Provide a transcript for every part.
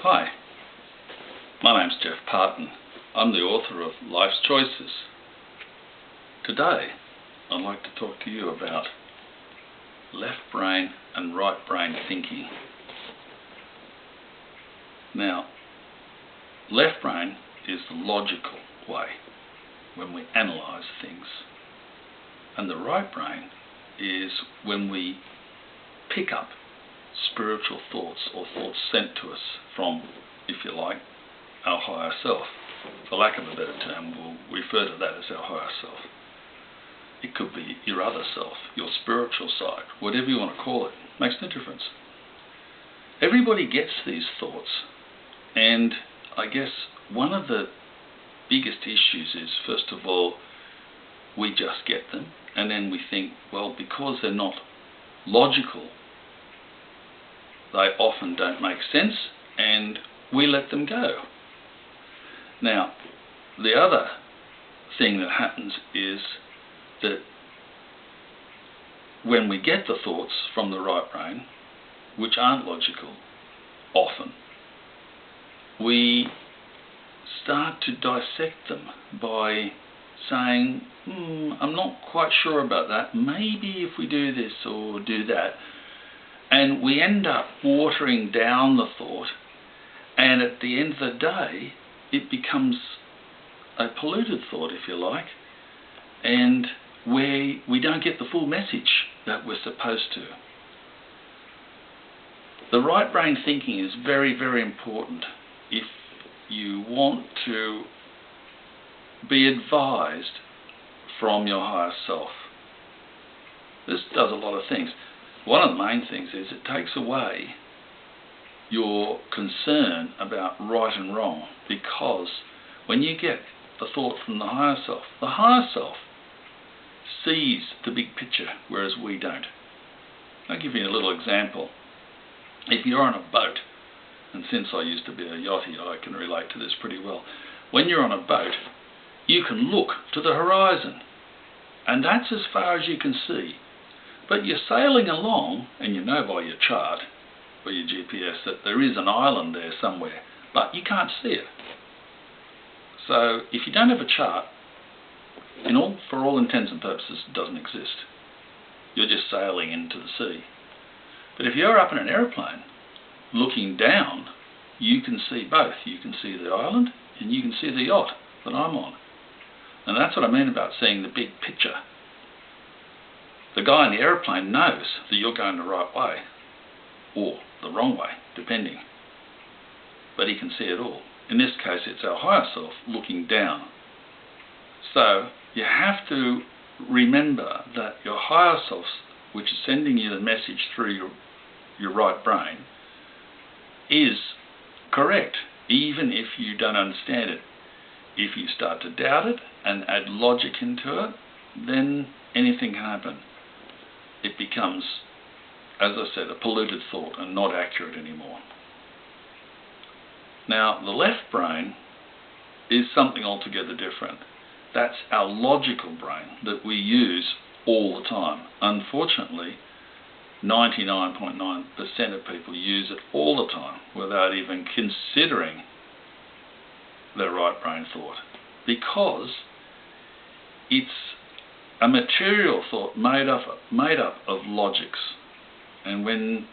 Hi, my name's Geoff Parton. I'm the author of Life's Choices. Today, I'd like to talk to you about left brain and right brain thinking. Now, left brain is the logical way when we analyse things, and the right brain is when we pick up spiritual thoughts or thoughts sent to us from, if you like, our higher self. For lack of a better term, we'll refer to that as our higher self. It could be your other self, your spiritual side, whatever you want to call it, makes no difference. Everybody gets these thoughts, and I guess one of the biggest issues is, first of all, we just get them, and then we think, well, because they're not logical, they often don't make sense, and we let them go. Now, the other thing that happens is that when we get the thoughts from the right brain, which aren't logical, often, we start to dissect them by saying, I'm not quite sure about that, maybe if we do this or do that. And we end up watering down the thought, and at the end of the day, it becomes a polluted thought, if you like, and we don't get the full message that we're supposed to. The right brain thinking is very, very important if you want to be advised from your higher self. This does a lot of things. One of the main things is it takes away your concern about right and wrong, because when you get the thought from the higher self sees the big picture, whereas we don't. I'll give you a little example. If you're on a boat, and since I used to be a yachty, I can relate to this pretty well. When you're on a boat, you can look to the horizon, and that's as far as you can see. But you're sailing along, and you know by your chart, or your GPS, that there is an island there somewhere, but you can't see it. So if you don't have a chart, for all intents and purposes, it doesn't exist. You're just sailing into the sea. But if you're up in an aeroplane, looking down, you can see both. You can see the island, and you can see the yacht that I'm on. And that's what I mean about seeing the big picture. The guy in the aeroplane knows that you're going the right way, or the wrong way, depending. But he can see it all. In this case, it's our higher self looking down. So you have to remember that your higher self, which is sending you the message through your right brain, is correct, even if you don't understand it. If you start to doubt it and add logic into it, then anything can happen. It becomes, as I said, a polluted thought and not accurate anymore. Now, the left brain is something altogether different. That's our logical brain that we use all the time. Unfortunately, 99.9% of people use it all the time without even considering their right brain thought, because it's a material thought made up of logics. And when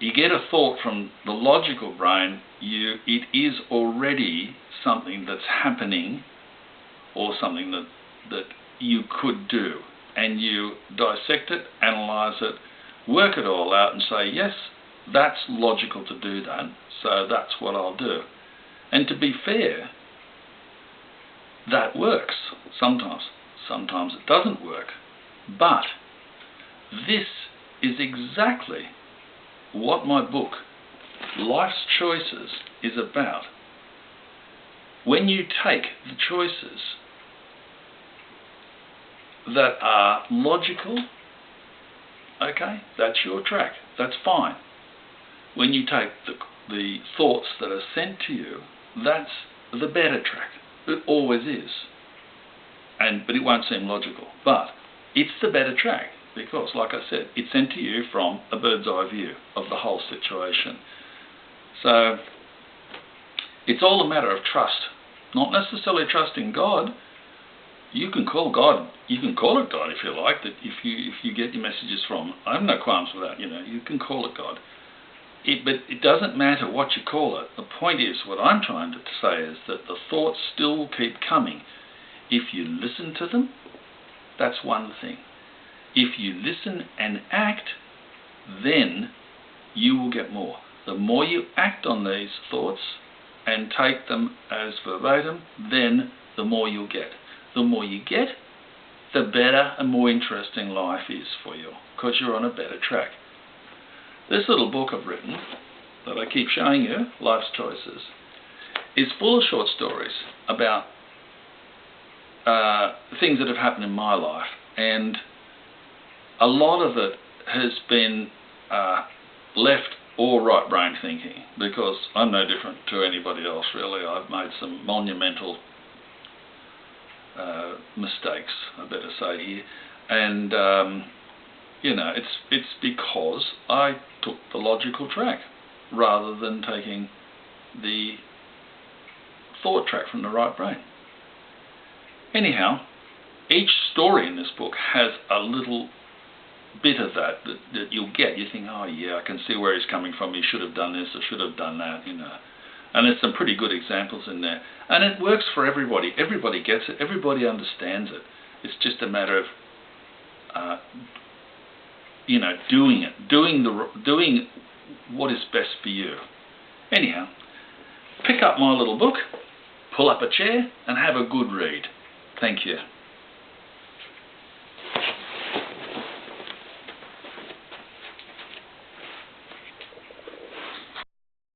you get a thought from the logical brain, it is already something that's happening, or something that you could do. And you dissect it, analyse it, work it all out and say, yes, that's logical to do that, so that's what I'll do. And to be fair, that works sometimes. Sometimes it doesn't work. But this is exactly what my book, Life's Choices, is about. When you take the choices that are logical, okay, that's your track, that's fine. When you take the thoughts that are sent to you, that's the better track. It always is. But it won't seem logical. But it's the better track, because, like I said, it's sent to you from a bird's eye view of the whole situation. So it's all a matter of trust, not necessarily trusting God. You can call God, you can call it God if you like, that if you get your messages from, I have no qualms with that, you can call it God. But it doesn't matter what you call it. The point is, what I'm trying to say is that the thoughts still keep coming. If you listen to them, that's one thing. If you listen and act, then you will get more. The more you act on these thoughts and take them as verbatim, then the more you'll get. The more you get, the better and more interesting life is for you, because you're on a better track. This little book I've written, that I keep showing you, Life's Choices, is full of short stories about things that have happened in my life, and a lot of it has been left or right brain thinking, because I'm no different to anybody else really. I've made some monumental mistakes, I better say here, and it's because I took the logical track rather than taking the thought track from the right brain. Anyhow, each story in this book has a little bit of that you'll get. You think, oh yeah, I can see where he's coming from, he should have done this or should have done that, and there's some pretty good examples in there, and it works for everybody. Everybody gets it, everybody understands it. It's just a matter of doing it, doing what is best for you. Anyhow, pick up my little book, pull up a chair and have a good read. Thank you.